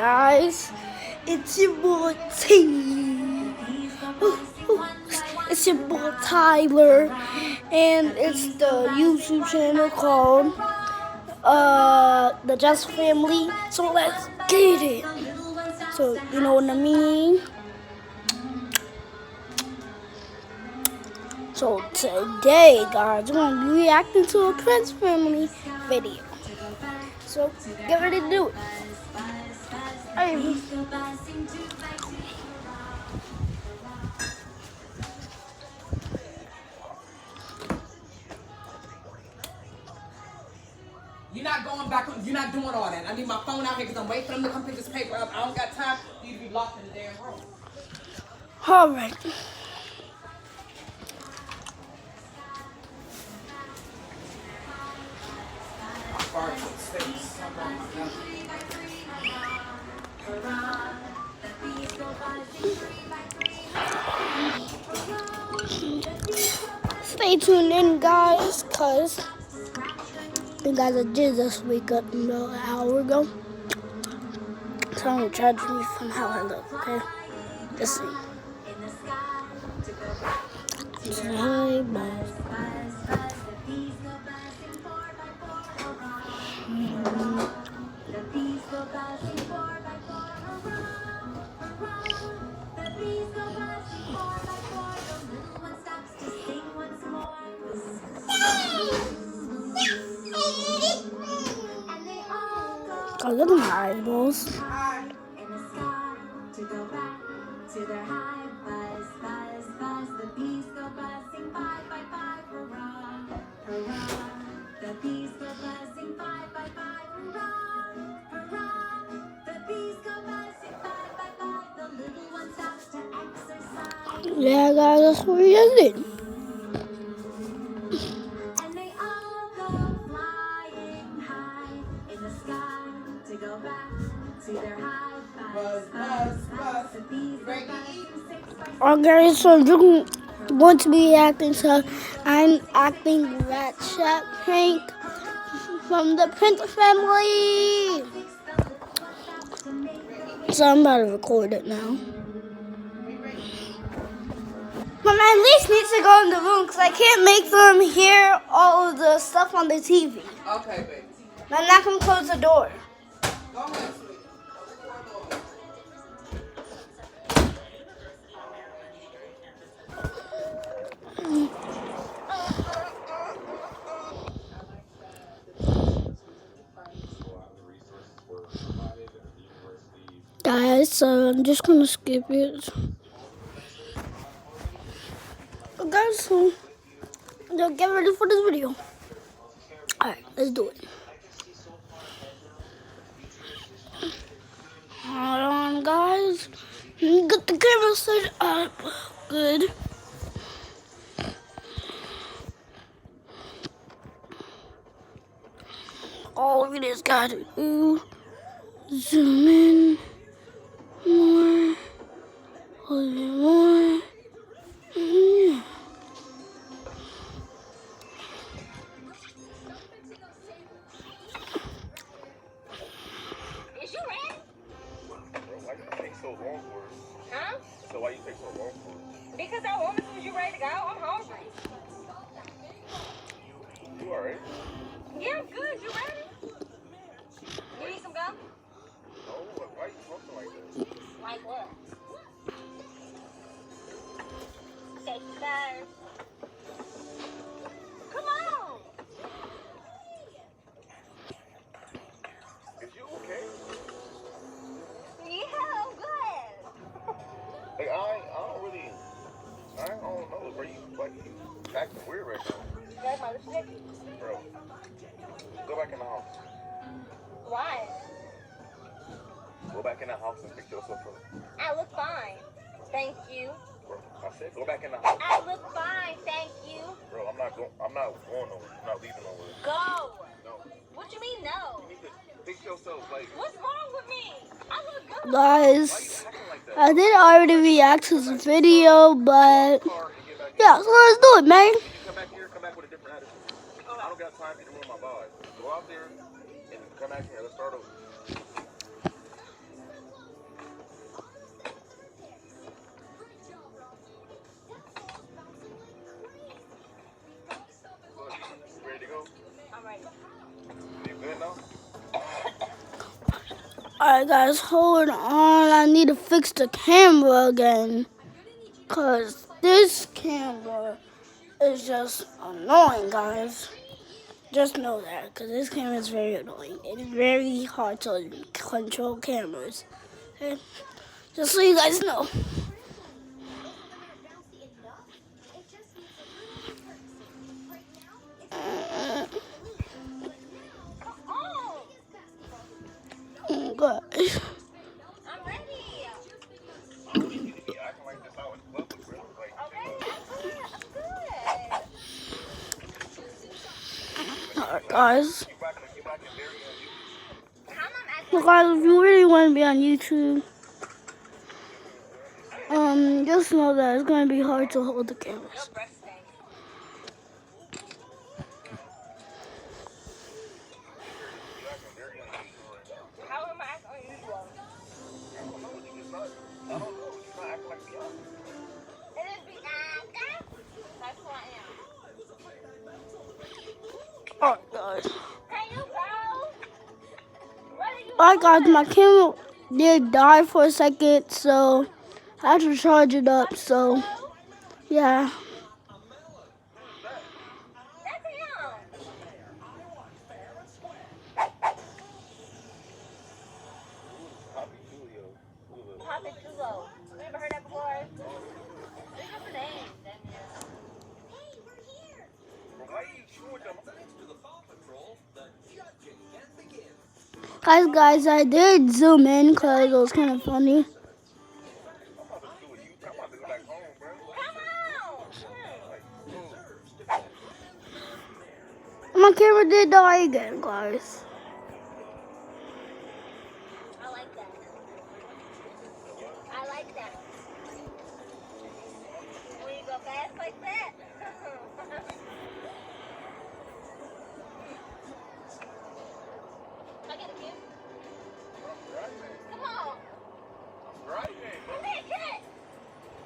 guys? It's your boy T. It's your boy Tyler, and it's the YouTube channel called the Just Family. So let's get it. So you know what I mean. So today, guys, we're gonna be reacting to a Prince Family video. So get ready to do it. Hey. You're not going back. You're not doing all that. I need my phone out here because I'm waiting for them to come pick this paper up. I don't got time for you to be locked in the damn room. All right. Stay tuned in, guys, cause you guys I did just wake up an hour ago. So I'm gonna judge me from how I look, okay? Let's see. Say hi, bye. Oh, look at my eyeballs. Yeah, guys, that's what we just did. Okay, so you're going to be acting, so I'm acting ratchet prank from the Prince family. So I'm about to record it now. But my niece needs to go in the room because I can't make them hear all of the stuff on the TV. Okay, baby. I'm not going to close the door. Go ahead, sweetie. Guys, so I'm just going to skip it. Guys, so get ready for this video. Alright, let's do it. Hold on, guys. Get the camera set up. Good. All we just gotta do, zoom in more, a little bit more. Is you ready? Why you take so long for it? Huh? So why you take so long for it? Because I wanted to. You ready to go? I'm hungry. You alright? Yeah, I'm good. You ready? You need some gum? No, why you talking like this? Like what? Take first. Come on. Is you okay? Yeah, I'm good. Like I don't know, bro. You acting weird right now. That's my lipstick. Bro, go back in the house. Why? Go back in the house and pick yourself up. I look fine. Thank you. Bro, I said go back in the house. I look fine. Thank you. Bro, I'm not going nowhere. I'm not leaving nowhere. Go. No. What you mean no? You need to fix yourself, like. What's wrong with me? I look good. Why you Guys, acting like that? I did already react to this video, but Car and get back in. yeah, so let's do it, man. You come back here, come back with a different attitude. I don't got time for you to ruin my vibe. Go out there and come back here. Let's start over. Alright guys, hold on. I need to fix the camera again. Cause this camera is just annoying, guys. Just know that, cause this camera is very annoying. It's very hard to control cameras. Okay? Just so you guys know. Guys. I'm ready. You acting like this out in public, bro. Like, Okay, chill out. I'm good. Alright guys. You back in very unusual. How am I So acting? guys, if you really want to be on YouTube, just know that it's gonna be hard to hold the cameras. Your breath stinks. You acting very unusual right now. How am I acting unusual? I don't know. You just not. I don't know. You're not acting like Beyonce. It is Bianca. That's who I am. Alright guys. Can you go? What are you Alright guys, doing? my camera did die for a second, so I had to charge it up, so yeah. That's him. Poppy Julio. Papa Chulo. You ever heard that before? It's just a name. Why are you chewing them? Guys, I did zoom in because it was kind of funny. I'm about to do it. I'm about to go back home, bro. Come on. My camera did die again, guys. I like that. I like that. When you go fast like that. I get a kiss. Come on. Right, Come here, kid.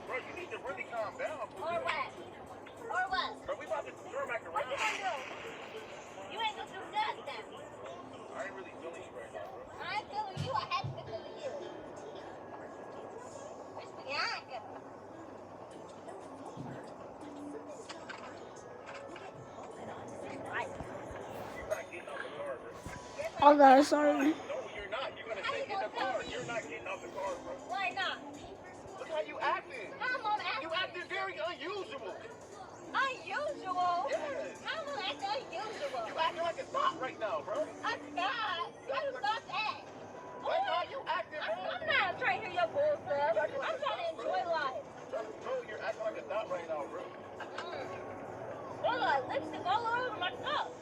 bro. You need to really calm down, bro. Or what? Or what? Bro, we about to turn back What you around. gonna do? You ain't gonna do nothing. I ain't really feeling you right now, bro. I ain't feeling you. I have to be feeling you. It's Bianca. Right. You're not getting out the car, bro. Oh guys, sorry. No, you're not. You're gonna stay in the car. You're not getting out the car, bro. Why not? Look how you acting. How am I You acting? acting very unusual. Unusual? Yes. How am I acting unusual? You acting like a thought right now, bro. I'm not. Where the fuck at? Like how you acting, bro. I'm not trying to hear your bull stuff. I'm trying to enjoy life. Bro, you're acting like a thought right now, bro. There's like lipstick all over my cup.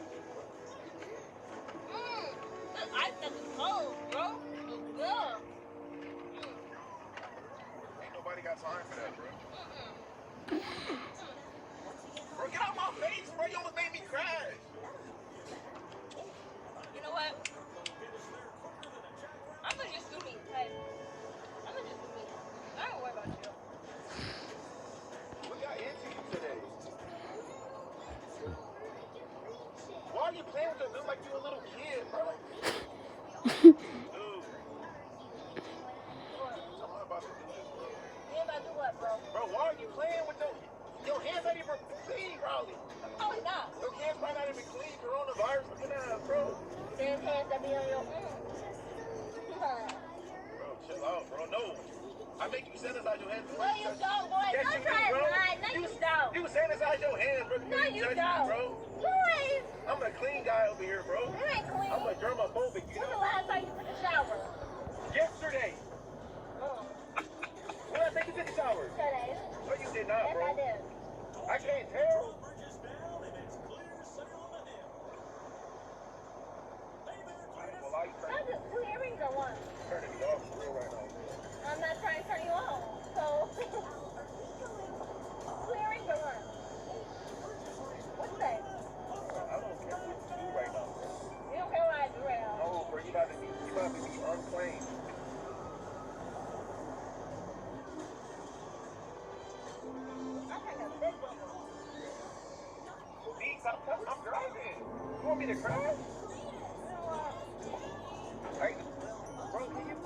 This ice stuff is cold, bro. It's good. Ain't nobody got time for that, bro. Bro, get out my face, bro. You almost made me crash. You know what? I'm gonna just do me, okay? I'm gonna just do me. I don't worry about you. What got into you today? Why are you playing with them like you a little kid, bro? Dude. I'm not about to do this, bro. You ain't about to do what, bro? Bro, why are you playing with them? Your hands ain't even clean, Raleigh. Oh, it's not. Your hands might not even clean. Coronavirus looking at, bro. There's hands that be on your Bro, chill out, bro. No. I make you sanitize your hands. No, you don't, boy. Yes, Don't you try do, to bro. lie. No, you don't. You sanitize your hands, bro. No, you touch me, don't. bro. Boy, I'm a clean guy over here, bro. you ain't clean. I'm a germophobic, you When's the know. last time you took a shower? Yesterday. When I think you took a shower? Today. No, you did not, Yes, bro. I did. I can't tell. Well, I I just two earrings or one. turning me off for real right now. I'm not trying to turn you on. So, two earrings or one? What's that? I don't care what you do right now. You don't care what I do right now. No, bro, you about to be unclaimed. I'm trying to big one. Beats, I'm driving. You want me to crash? You know what? Hey, bro, can you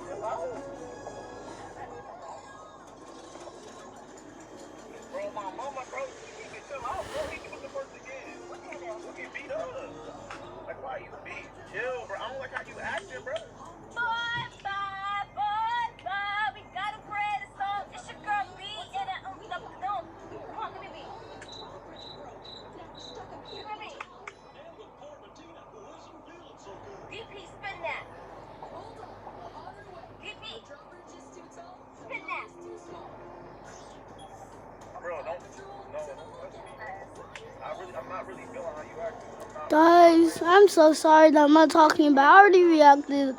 not really feeling how you acting. I'm not. Guys, I'm so sorry that I'm not talking about. I already reacted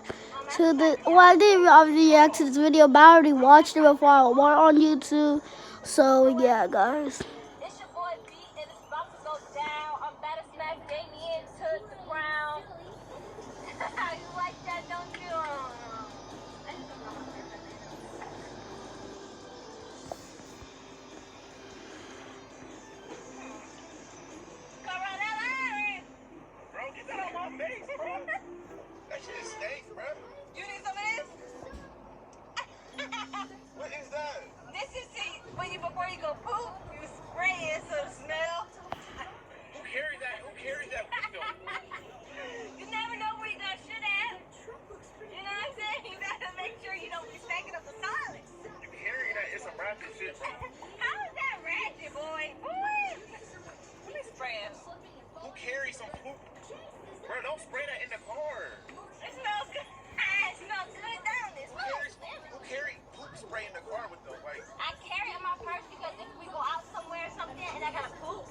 to the. Well, I didn't already react to this video, but I already watched it before I went on YouTube. So yeah, guys. It's your boy B, and it's about to go down. I'm about to smack Damien to the ground. You like that, don't you? Bro, get that out my face, bro. That shit stinks, bro. You need some of this? What is that? This is when you before you go poop, you spray it so it smells. Who carries that? Who carries that window? You never know where you got shit at. You know what I'm saying? You gotta make sure you don't be stacking up the toilet. You carrying that? It's some ratchet shit, bro. How is that ratchet, boy? Boy! Let me spray it. Who carries some poop? Bro, don't spray that in the car. It smells good. It smells good down this. Who carries poop spray in the car with them? Like, I carry it in my purse because if we go out somewhere or something and I gotta poop,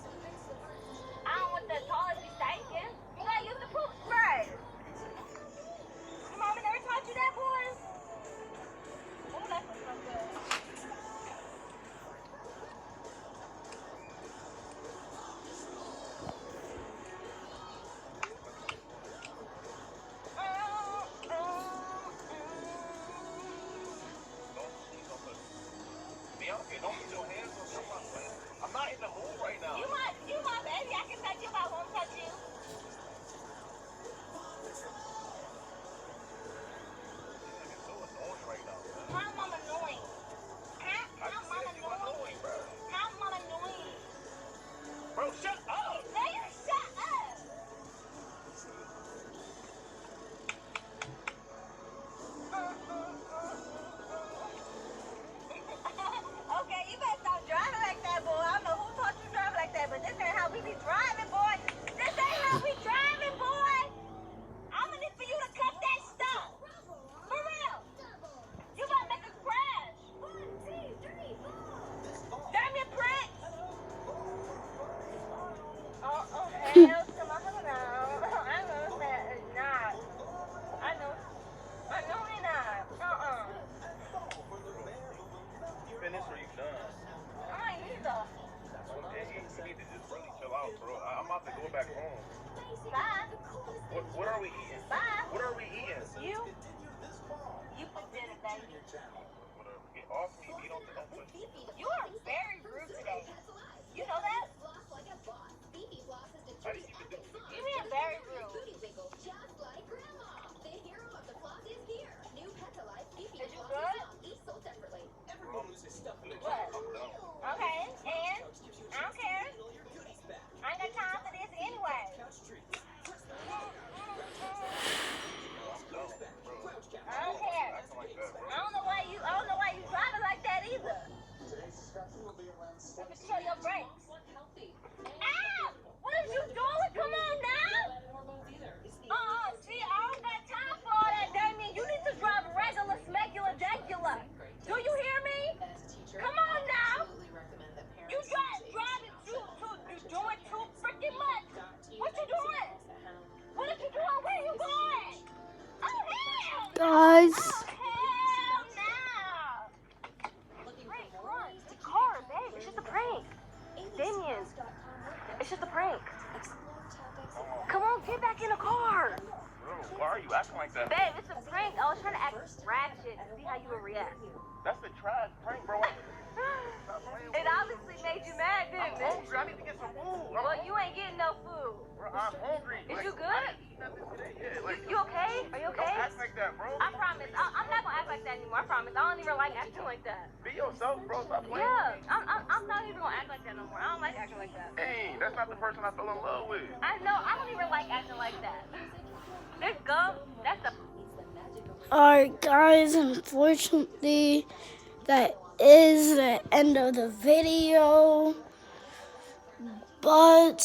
I don't want the toilet to be stinking. You gotta use the poop spray. Your mama never taught you that, boy? Oh, that smells good. Bianca, don't put your hands on me. I'm not in the mood right now. You my baby. I can touch you if I won't touch you. It's so annoying right now, man. How am I annoying? Huh? I just said you annoying, bro. How am I annoying? Bro, shut up. Now you shut up. Okay, you better stop driving like that, boy. I don't know who taught you to drive like that, but this ain't how we be driving, boy. This ain't how we driving, boy. I'm gonna need for you to cut that stuff. For real. You about to make us crash. 1, 2, 3, 4. Damn it, prick. Oh, hell to my mother now. I know that is not. I know he not. You finished or you done? I ain't either. Okay, you need to just really chill out, bro. I'm about to go back home. Bye. What are we eating? Bye. What are we eating? You put dinner, baby. Whatever. Get off me. You don't touch me. You are very rude today. You know that? How do you even do this? You being very rude. Is you good? What? Okay, and I don't care. I ain't got time for this anyway. I don't care. Acting like that, bro. I don't know why you driving like that either. You can show your brakes. Ow! What is you doing? Come on now. See, I don't got time for all that, Damien. You need to drive regular, smegular, degular. Do you hear me? Come on now. You driving you doing too freaking much. What you doing? What are you doing? Where you going? Oh, hell no. Guys. Oh, hell no. Frank, run. It's a car, babe. It's just a prank. Damien, it's just a prank. Come on, get back in the car. Bro, why are you acting like that? Babe, it's a prank. I was trying to act ratchet to see how you would react. That's the trash prank, bro. It obviously made you mad, I'm didn't it? hungry. I need to get some food. Well, you ain't getting no food. Bro, I'm hungry. Is Like, you good? I didn't eat nothing today. Yeah, like, You okay? Are you don't okay? act like that, bro. I promise. I'm not gonna act like that anymore. I promise. I don't even like acting like that. Be yourself, bro. Stop playing Yeah, with me. I'm not even gonna act like that no more. I don't like acting like that. Hey, that's not the person I fell in love with. I know. I don't even like acting like that. This gum, that's the. Alright, guys, unfortunately, that is the end of the video. But,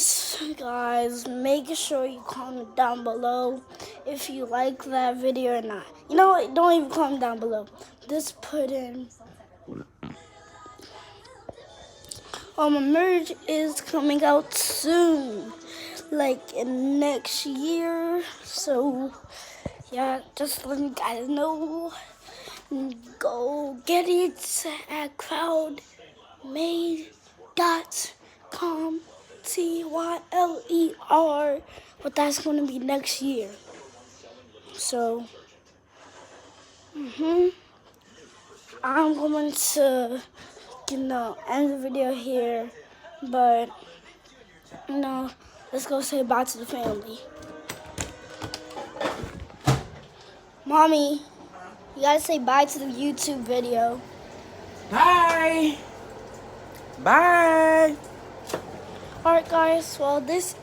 guys, make sure you comment down below if you like that video or not. You know what? Don't even comment down below. Just put in My merge is coming out soon, like in next year. So yeah, just let you guys know. Go get it at crowdmade.com. TYLER. But that's gonna be next year. So I'm going to end the video here, but let's go say bye to the family. Mommy, you gotta say bye to the YouTube video. Bye. Bye. Alright guys, well this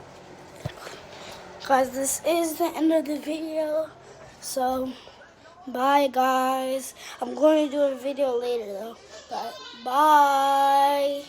is the end of the video. So bye guys. I'm going to do a video later though. But bye.